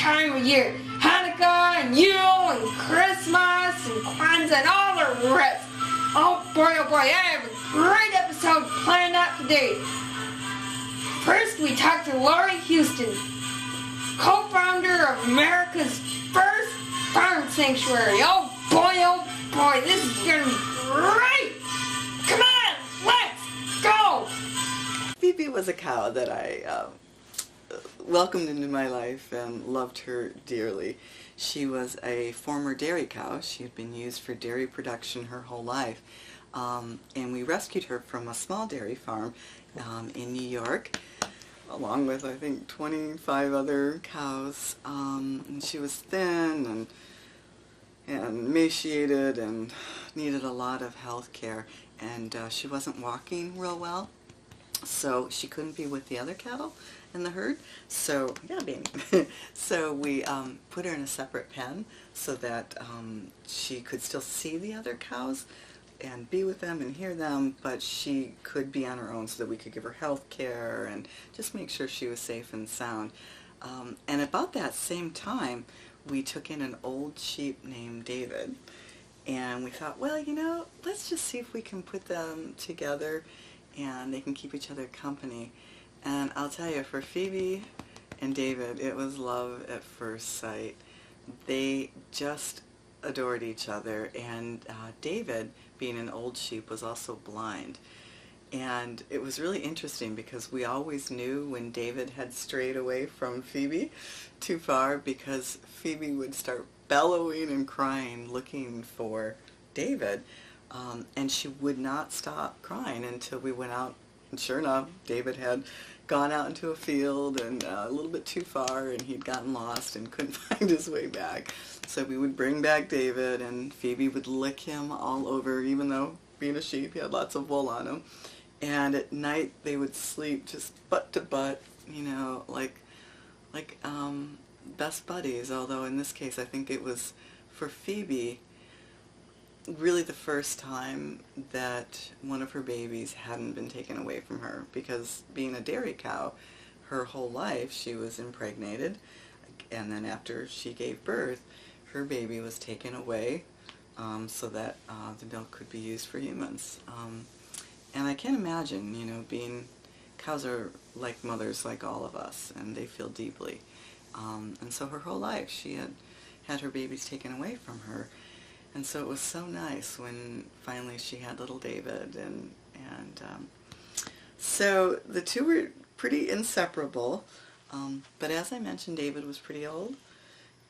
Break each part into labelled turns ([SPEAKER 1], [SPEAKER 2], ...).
[SPEAKER 1] time of year. Hanukkah and Yule and Christmas and Kwanzaa and all the rest. Oh boy, I have a great episode planned out today. First, we talked to Lorri Houston, co-founder of America's first farm sanctuary. Oh boy, this is gonna be great! Come on, let's go!
[SPEAKER 2] Phoebe was a cow that I welcomed into my life and loved her dearly. She was a former dairy cow. She had been used for dairy production her whole life. And we rescued her from a small dairy farm in New York, along with, I think, 25 other cows. And she was thin and emaciated and needed a lot of health care. And she wasn't walking real well, so she couldn't be with the other cattle in the herd. So, yeah, baby. So we put her in a separate pen so that she could still see the other cows and be with them and hear them, but she could be on her own so that we could give her health care and just make sure she was safe and sound. And about that same time, we took in an old sheep named David, and we thought, well, you know, let's just see if we can put them together and they can keep each other company. And I'll tell you, for Phoebe and David, it was love at first sight. They just adored each other, and David, being an old sheep, was also blind. And it was really interesting because we always knew when David had strayed away from Phoebe too far, because Phoebe would start bellowing and crying looking for David, and she would not stop crying until we went out, and sure enough, David had gone out into a field and a little bit too far, and he'd gotten lost and couldn't find his way back. So we would bring back David, and Phoebe would lick him all over, even though, being a sheep, he had lots of wool on him. And at night they would sleep just butt to butt, you know, like best buddies. Although in this case I think it was, for Phoebe, really the first time that one of her babies hadn't been taken away from her, because being a dairy cow, her whole life she was impregnated, and then after she gave birth, her baby was taken away so that the milk could be used for humans. And I can't imagine, you know, cows are like mothers like all of us, and they feel deeply. And so her whole life she had her babies taken away from her. And so it was so nice when finally she had little David. And so the two were pretty inseparable. But as I mentioned, David was pretty old.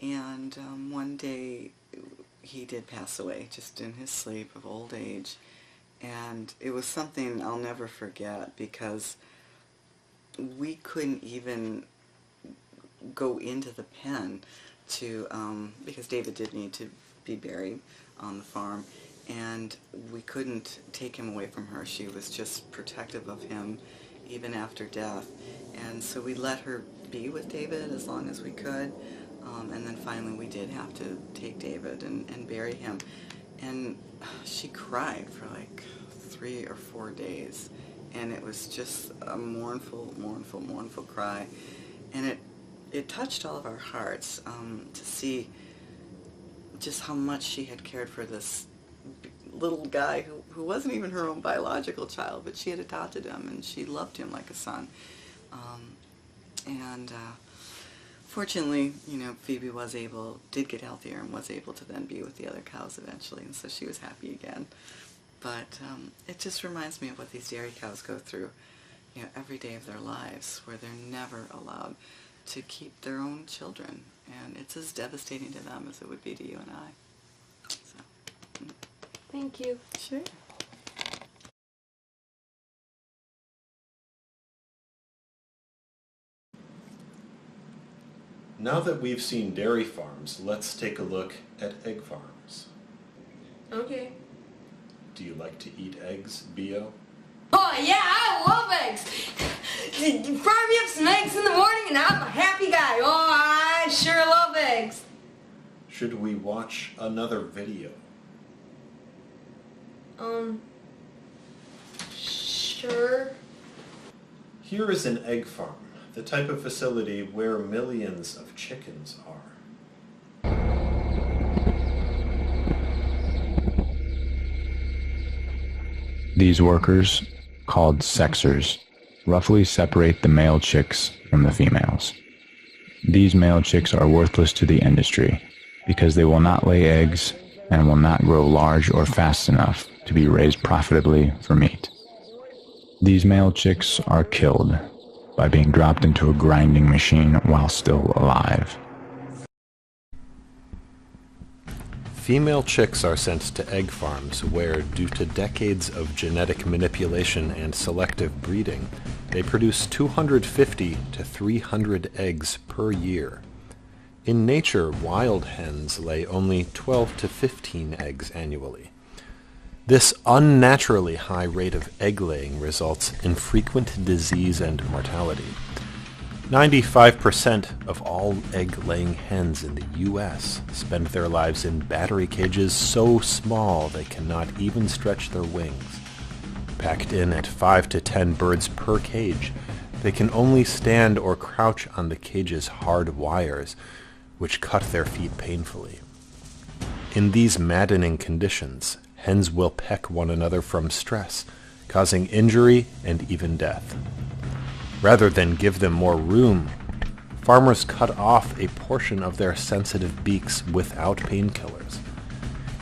[SPEAKER 2] And one day he did pass away, just in his sleep of old age. And it was something I'll never forget, because we couldn't even go into the pen to, because David did need to be buried on the farm, and we couldn't take him away from her. She was just protective of him even after death. And so we let her be with David as long as we could, and then finally we did have to take David and bury him. And she cried for like 3 or 4 days, and it was just a mournful, mournful, mournful cry. And it touched all of our hearts to see just how much she had cared for this little guy who wasn't even her own biological child, but she had adopted him, and she loved him like a son. Fortunately, you know, Phoebe did get healthier and was able to then be with the other cows eventually, and so she was happy again. But it just reminds me of what these dairy cows go through, you know, every day of their lives, where they're never allowed to keep their own children, and it's as devastating to them as it would be to you and I. So,
[SPEAKER 1] Thank you.
[SPEAKER 2] Sure.
[SPEAKER 3] Now that we've seen dairy farms, let's take a look at egg farms.
[SPEAKER 1] Okay.
[SPEAKER 3] Do you like to eat eggs, Bio?
[SPEAKER 1] Oh yeah, I love eggs. Fry me up some eggs in the morning and I'm a happy guy. Oh, I sure love eggs.
[SPEAKER 3] Should we watch another video?
[SPEAKER 1] Sure.
[SPEAKER 3] Here is an egg farm the type of facility where millions of chickens are.
[SPEAKER 4] These workers, called sexers, roughly separate the male chicks from the females. These male chicks are worthless to the industry because they will not lay eggs and will not grow large or fast enough to be raised profitably for meat. These male chicks are killed by being dropped into a grinding machine while still alive.
[SPEAKER 3] Female chicks are sent to egg farms where, due to decades of genetic manipulation and selective breeding, they produce 250 to 300 eggs per year. In nature, wild hens lay only 12 to 15 eggs annually. This unnaturally high rate of egg laying results in frequent disease and mortality. 95% of all egg-laying hens in the U.S. spend their lives in battery cages so small they cannot even stretch their wings. Packed in at 5 to 10 birds per cage, they can only stand or crouch on the cage's hard wires, which cut their feet painfully. In these maddening conditions, hens will peck one another from stress, causing injury and even death. Rather than give them more room, farmers cut off a portion of their sensitive beaks without painkillers.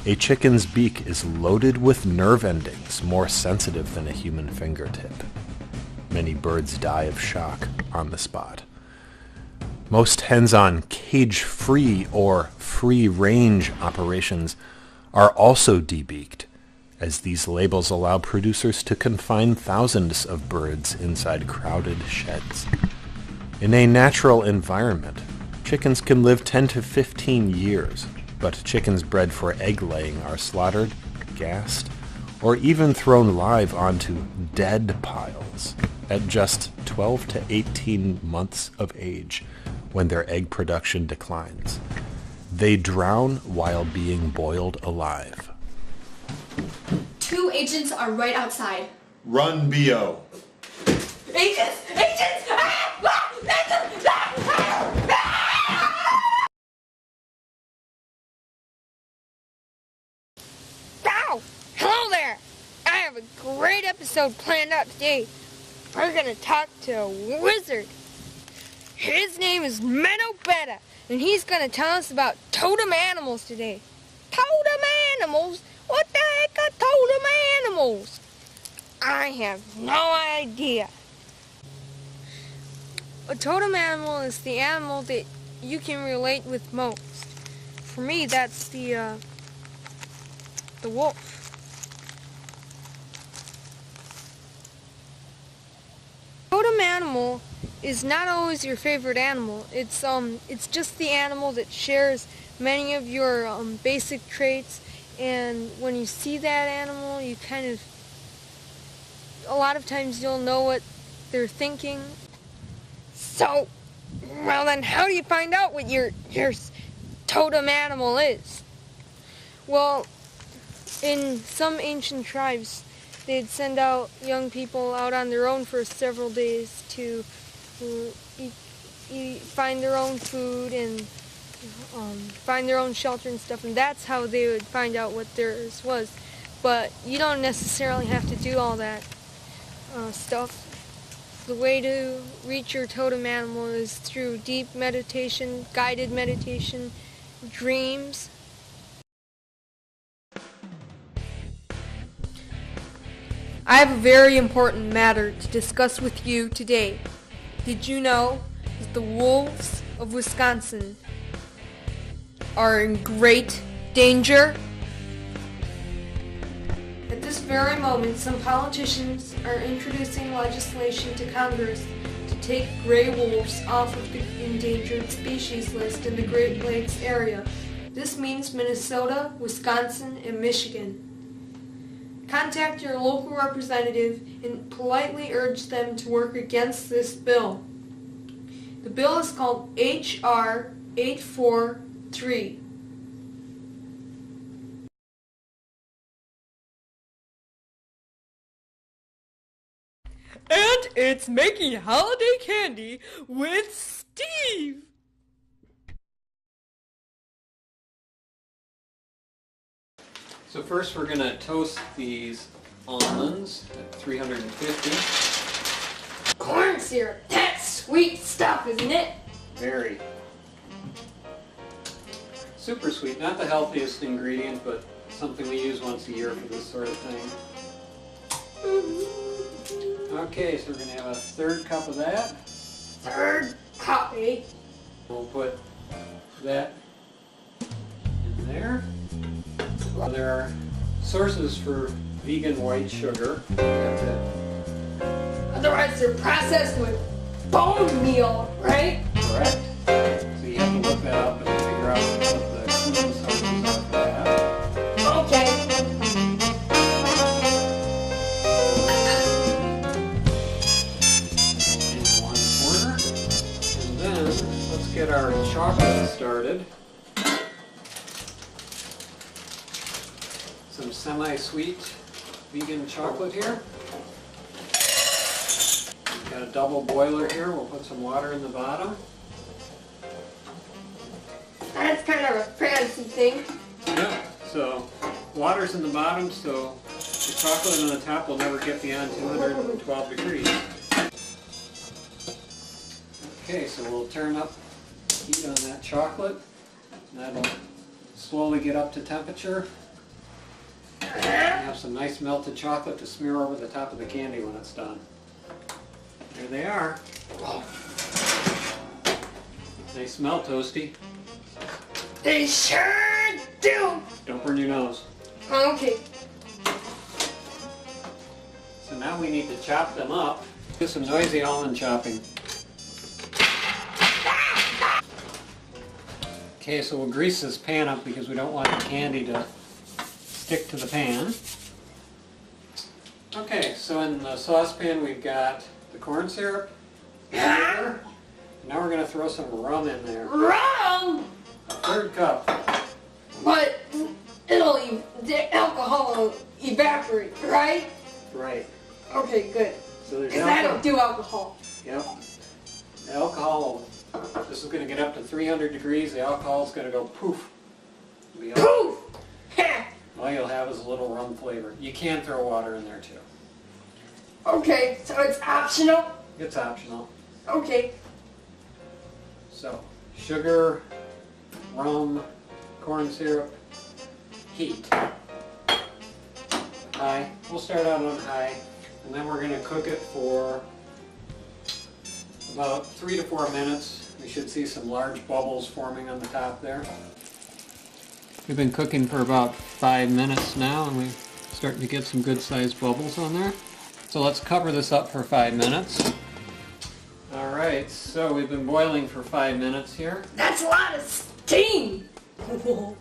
[SPEAKER 3] A chicken's beak is loaded with nerve endings more sensitive than a human fingertip. Many birds die of shock on the spot. Most hens on cage-free or free-range operations are also debeaked, as these labels allow producers to confine thousands of birds inside crowded sheds. In a natural environment, chickens can live 10 to 15 years, but chickens bred for egg laying are slaughtered, gassed, or even thrown live onto dead piles at just 12 to 18 months of age when their egg production declines. They drown while being boiled alive.
[SPEAKER 5] 2 agents are right outside.
[SPEAKER 3] Run, B.O.
[SPEAKER 1] Agents! Agents! Ah! Ah! Agents! Ah! Ow! Hello there! I have a great episode planned out today. We're gonna talk to a wizard. His name is Menobetta, and he's gonna tell us about totem animals today. Totem animals? What the heck are totem animals? I have no idea. A totem animal is the animal that you can relate with most. For me, that's the wolf. Totem animal is not always your favorite animal. It's just the animal that shares many of your basic traits. And when you see that animal, you a lot of times you'll know what they're thinking. So, well then, how do you find out what your totem animal is? Well, in some ancient tribes, they'd send out young people out on their own for several days to find their own food and find their own shelter and stuff, and that's how they would find out what theirs was. But you don't necessarily have to do all that stuff. The way to reach your totem animal is through deep meditation, guided meditation, dreams. I have a very important matter to discuss with you today. Did you know that the wolves of Wisconsin are in great danger? At this very moment, some politicians are introducing legislation to Congress to take gray wolves off of the endangered species list in the Great Lakes area. This means Minnesota, Wisconsin, and Michigan. Contact your local representative and politely urge them to work against this bill. The bill is called H.R. 843. And It's making holiday candy with Steve.
[SPEAKER 6] So first we're going to toast these almonds at 350.
[SPEAKER 1] Corn syrup. That's sweet stuff, isn't it?
[SPEAKER 6] Very. Super sweet. Not the healthiest ingredient, but something we use once a year for this sort of thing. Okay, so we're going to have a third cup of that.
[SPEAKER 1] Third cup, eh?
[SPEAKER 6] We'll put that in there. There are sources for vegan white sugar.
[SPEAKER 1] Otherwise they're processed with bone meal, right?
[SPEAKER 6] Correct. So you have to look that up and figure out what the clean sources are for that.
[SPEAKER 1] Okay.
[SPEAKER 6] In one corner. And then let's get our chocolate started. Some semi-sweet vegan chocolate here. We've got a double boiler here. We'll put some water in the bottom.
[SPEAKER 1] That's kind of a fancy thing.
[SPEAKER 6] Yeah, so water's in the bottom, so the chocolate on the top will never get beyond 212 degrees. Okay, so we'll turn up heat on that chocolate. That'll slowly get up to temperature. And have some nice melted chocolate to smear over the top of the candy when it's done. There they are. They smell toasty.
[SPEAKER 1] They sure do.
[SPEAKER 6] Don't burn your nose.
[SPEAKER 1] Okay.
[SPEAKER 6] So now we need to chop them up. Do some noisy almond chopping. Okay, so we'll grease this pan up because we don't want the candy to stick to the pan. Okay, so in the saucepan we've got the corn syrup. Now we're going to throw some rum in there.
[SPEAKER 1] Rum!
[SPEAKER 6] A third cup.
[SPEAKER 1] But the alcohol will evaporate, right?
[SPEAKER 6] Right.
[SPEAKER 1] Okay, good.
[SPEAKER 6] So there's
[SPEAKER 1] Because I don't do alcohol.
[SPEAKER 6] Yep. The alcohol, this is going to get up to 300 degrees. The alcohol is going to go poof.
[SPEAKER 1] Poof!
[SPEAKER 6] All you'll have is a little rum flavor. You can throw water in there too.
[SPEAKER 1] Okay, so it's optional?
[SPEAKER 6] It's optional.
[SPEAKER 1] Okay.
[SPEAKER 6] So, sugar, rum, corn syrup, heat. High. We'll start out on high, and then we're going to cook it for about 3 to 4 minutes. We should see some large bubbles forming on the top there. We've been cooking for about 5 minutes now, and we're starting to get some good sized bubbles on there. So let's cover this up for 5 minutes. Alright, so we've been boiling for 5 minutes here.
[SPEAKER 1] That's a lot of steam!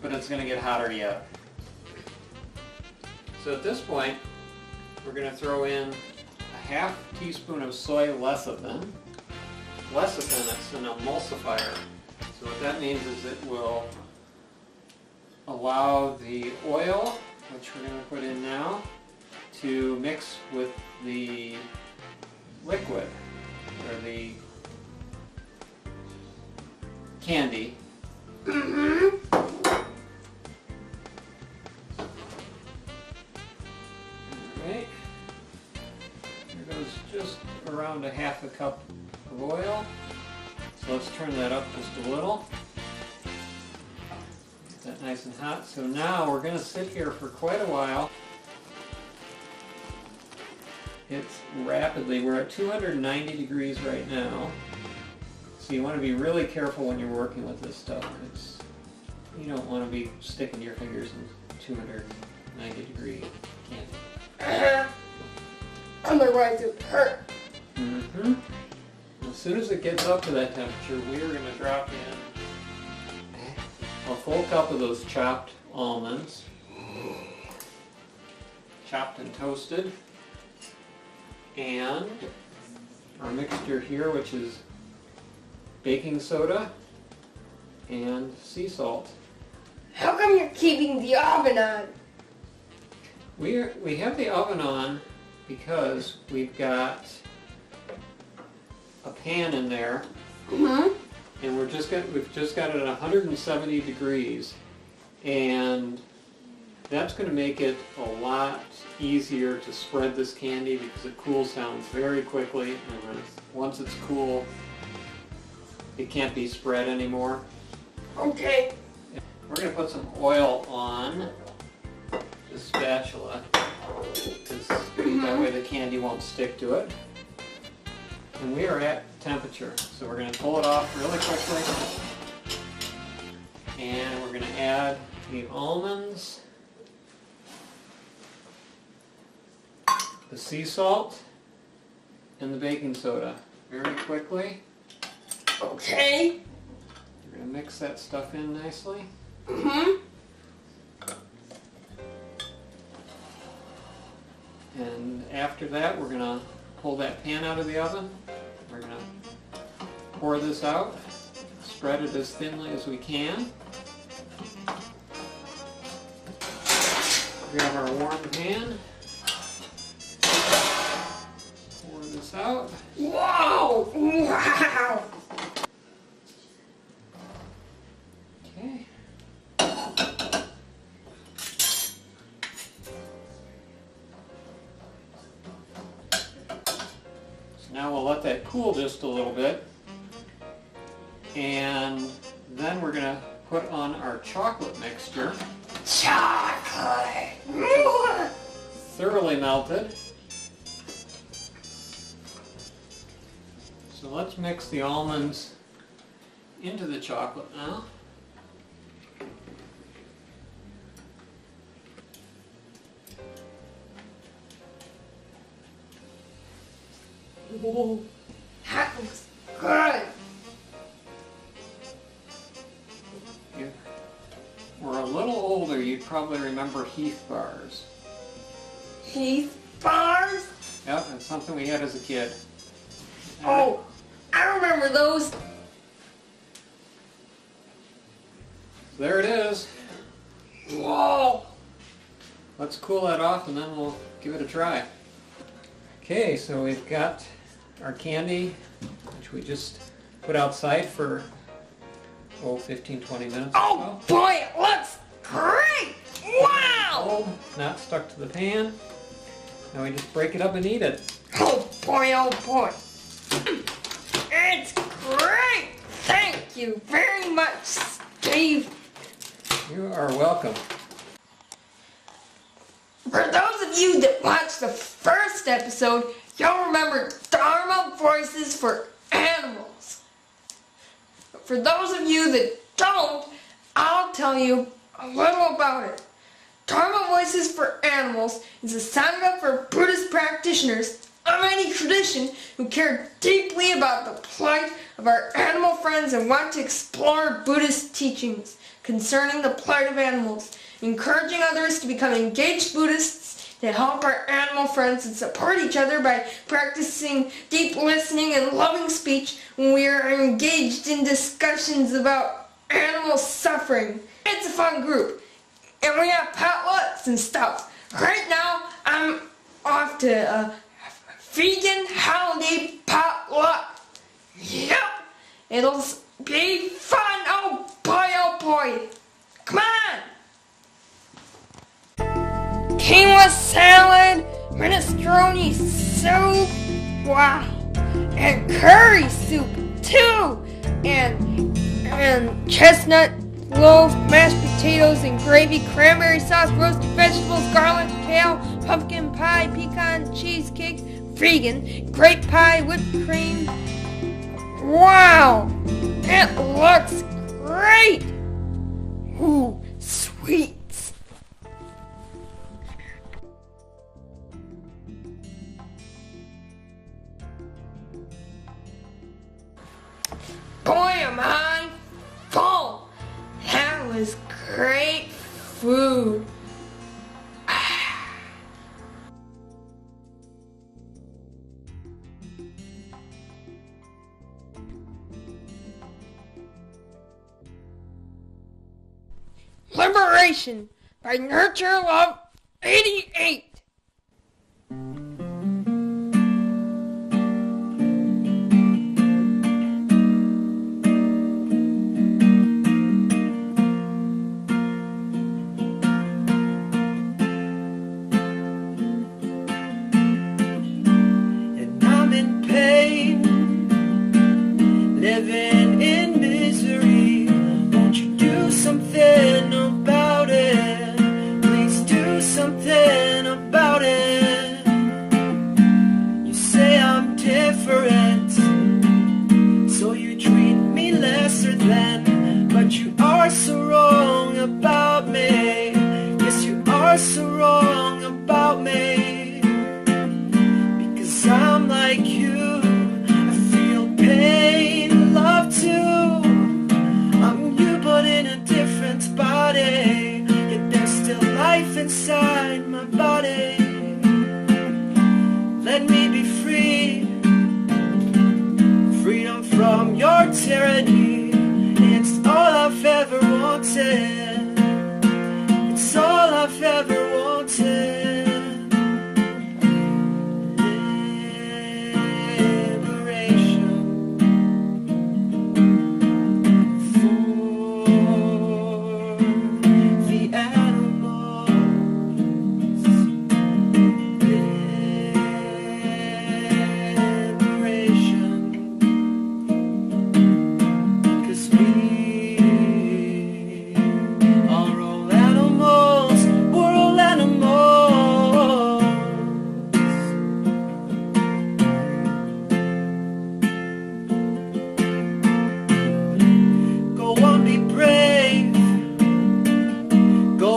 [SPEAKER 6] But it's going to get hotter yet. So at this point, we're going to throw in a half teaspoon of soy lecithin. Lecithin is an emulsifier. So what that means is it will allow the oil, which we're going to put in now, to mix with the liquid, or the candy. Alright. There goes just around a half a cup of oil. So let's turn that up just a little. Get that nice and hot. So now we're going to sit here for quite a while. It's rapidly, we're at 290 degrees right now. So you want to be really careful when you're working with this stuff. You don't want to be sticking your fingers in 290 degree candy.
[SPEAKER 1] Otherwise it would hurt.
[SPEAKER 6] As soon as it gets up to that temperature, we are going to drop in a full cup of those chopped almonds. Chopped and toasted. And our mixture here, which is baking soda and sea salt.
[SPEAKER 1] How come you're keeping the oven on?
[SPEAKER 6] We have the oven on because we've got pan in there,
[SPEAKER 1] Mm-hmm.
[SPEAKER 6] and we've just got it at 170 degrees, and that's going to make it a lot easier to spread this candy because it cools down very quickly, and then once it's cool, it can't be spread anymore.
[SPEAKER 1] Okay.
[SPEAKER 6] We're going to put some oil on the spatula, because that way the candy won't stick to it. And we are at temperature, so we're going to pull it off really quickly. And we're going to add the almonds, the sea salt, and the baking soda very quickly.
[SPEAKER 1] Okay.
[SPEAKER 6] We're going to mix that stuff in nicely.
[SPEAKER 1] Mm-hmm.
[SPEAKER 6] And after that, we're going to pull that pan out of the oven. We're going to pour this out, spread it as thinly as we can. Grab our warm pan, pour this out.
[SPEAKER 1] Whoa! Wow!
[SPEAKER 6] Okay. So now we'll let that cool just a little bit, and then we're going to put on our chocolate mixture,
[SPEAKER 1] Chocolate!
[SPEAKER 6] thoroughly melted. So let's mix the almonds into the chocolate now.
[SPEAKER 1] Whoa. That looks good.
[SPEAKER 6] If you were a little older, you'd probably remember Heath bars.
[SPEAKER 1] Heath bars?
[SPEAKER 6] Yep, that's something we had as a kid.
[SPEAKER 1] Oh, I remember those.
[SPEAKER 6] There it is.
[SPEAKER 1] Whoa.
[SPEAKER 6] Let's cool that off and then we'll give it a try. Okay, so we've got our candy, which we just put outside for 15-20 minutes or
[SPEAKER 1] Oh
[SPEAKER 6] so.
[SPEAKER 1] boy, it looks great! Wow!
[SPEAKER 6] Cold, not stuck to the pan. Now we just break it up and eat it.
[SPEAKER 1] Oh boy, oh boy. It's great! Thank you very much, Steve.
[SPEAKER 6] You are welcome.
[SPEAKER 1] For those of you that watched the first episode, you'll remember Dharma Voices for Animals. But for those of you that don't, I'll tell you a little about it. Dharma Voices for Animals is a sangha for Buddhist practitioners of any tradition who care deeply about the plight of our animal friends and want to explore Buddhist teachings concerning the plight of animals, encouraging others to become engaged Buddhists to help our animal friends and support each other by practicing deep listening and loving speech when we are engaged in discussions about animal suffering. It's a fun group, and we have potlucks and stuff. Right now, I'm off to a vegan holiday potluck. Yep, it'll be fun. Oh boy, oh boy. Come on. Quinoa salad, minestrone soup, wow, and curry soup too, and chestnut loaf, mashed potatoes and gravy, cranberry sauce, roasted vegetables, garlic, kale, pumpkin pie, pecan cheesecake, vegan, grape pie, whipped cream. Wow, it looks great. Ooh, sweets. Boy, am I full. That was great food. Liberation by NurtureLove88.
[SPEAKER 7] wanted. It's all I've ever wanted.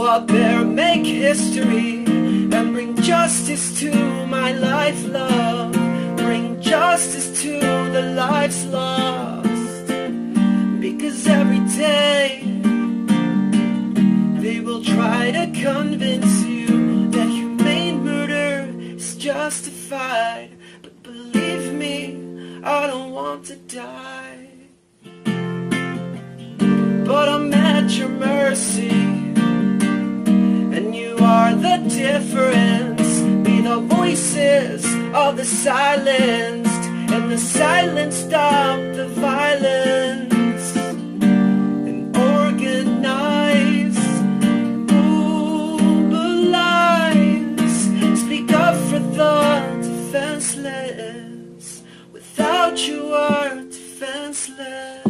[SPEAKER 7] Out there and make history and bring justice to my life, love. Bring justice to the lives lost. Because every day they will try to convince you that humane murder is justified. But believe me, I don't want to die. But I'm at your mercy. And you are the difference. Be the voices of the silenced, and the silence stop the violence. And organize, mobilize. Speak up for the defenseless. Without you are defenseless.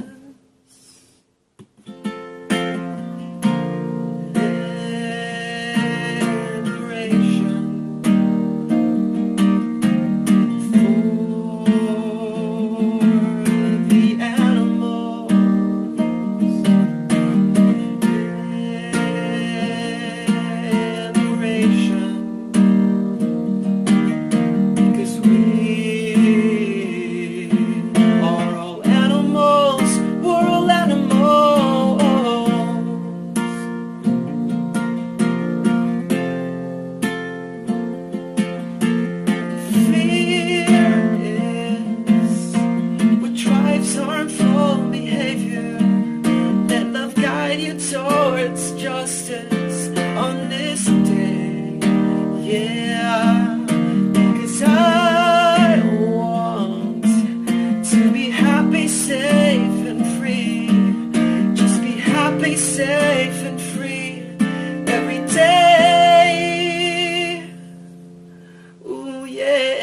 [SPEAKER 7] Towards justice on this day, yeah, because I want to be happy, safe and free. Just be happy, safe and free every day. Ooh, yeah.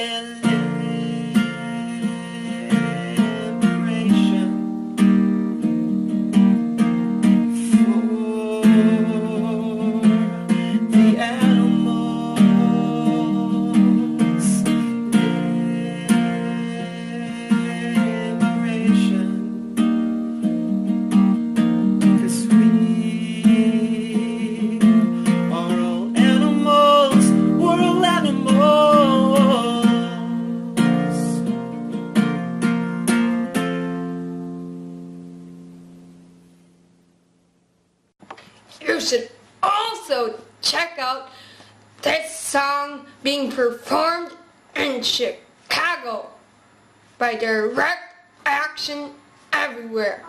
[SPEAKER 1] You should also check out this song being performed in Chicago by Direct Action Everywhere.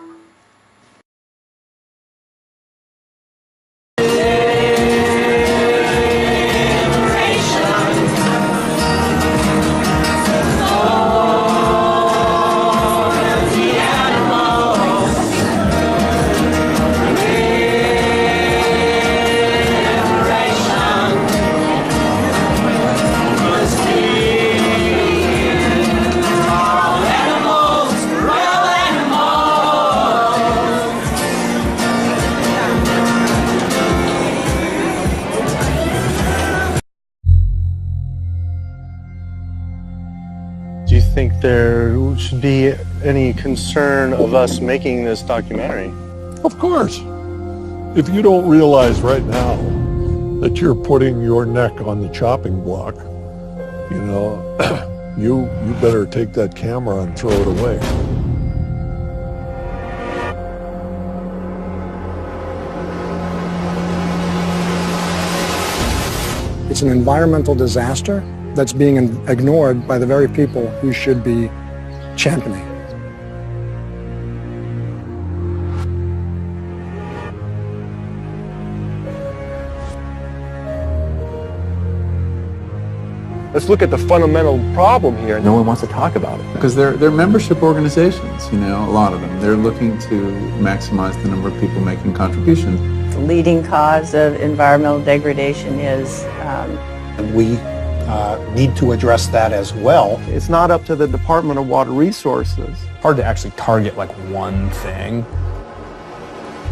[SPEAKER 8] Do you think there should be any concern of us making this documentary?
[SPEAKER 9] Of course. If you don't realize right now that you're putting your neck on the chopping block, you know, you better take that camera and throw it away.
[SPEAKER 10] It's an environmental disaster that's being ignored by the very people who should be championing.
[SPEAKER 8] Let's look at the fundamental problem here.
[SPEAKER 11] No one wants to talk about it.
[SPEAKER 12] Because they're membership organizations, you know, a lot of them. They're looking to maximize the number of people making contributions.
[SPEAKER 13] The leading cause of environmental degradation is...
[SPEAKER 14] we need to address that as well.
[SPEAKER 8] It's not up to the Department of Water Resources.
[SPEAKER 11] Hard to actually target like one thing.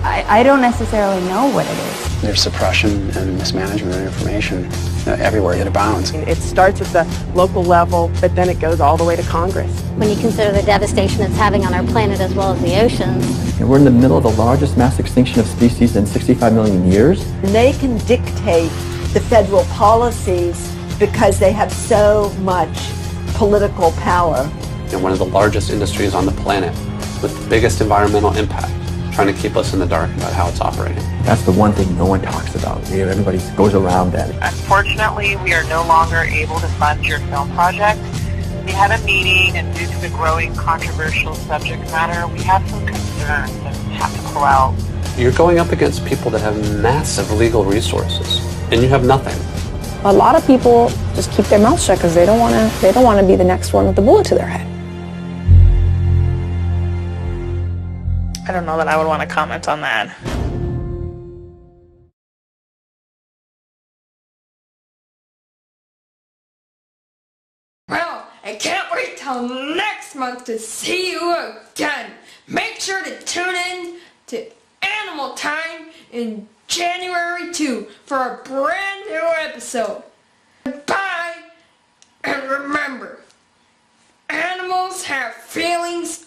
[SPEAKER 15] I don't necessarily know what it is.
[SPEAKER 16] There's suppression and mismanagement of information everywhere it abounds.
[SPEAKER 17] It starts at the local level, but then it goes all the way to Congress.
[SPEAKER 18] When you consider the devastation it's having on our planet as well as the oceans.
[SPEAKER 11] And we're in the middle of the largest mass extinction of species in 65 million years.
[SPEAKER 19] And they can dictate the federal policies because they have so much political power.
[SPEAKER 16] And one of the largest industries on the planet with the biggest environmental impact, trying to keep us in the dark about how it's operating.
[SPEAKER 11] That's the one thing no one talks about. Everybody goes around that.
[SPEAKER 20] Unfortunately, we are no longer able to fund your film project. We had a meeting, and due to the growing controversial subject matter, we have some concerns and have to pull out.
[SPEAKER 16] You're going up against people that have massive legal resources, and you have nothing.
[SPEAKER 21] A lot of people just keep their mouth shut because they don't want to be the next one with the bullet to their head.
[SPEAKER 20] I don't know that I would want to comment on that.
[SPEAKER 1] Well, I can't wait till next month to see you again. Make sure to tune in to Animal Time in January 2 for a brand new episode. Bye, and remember, animals have feelings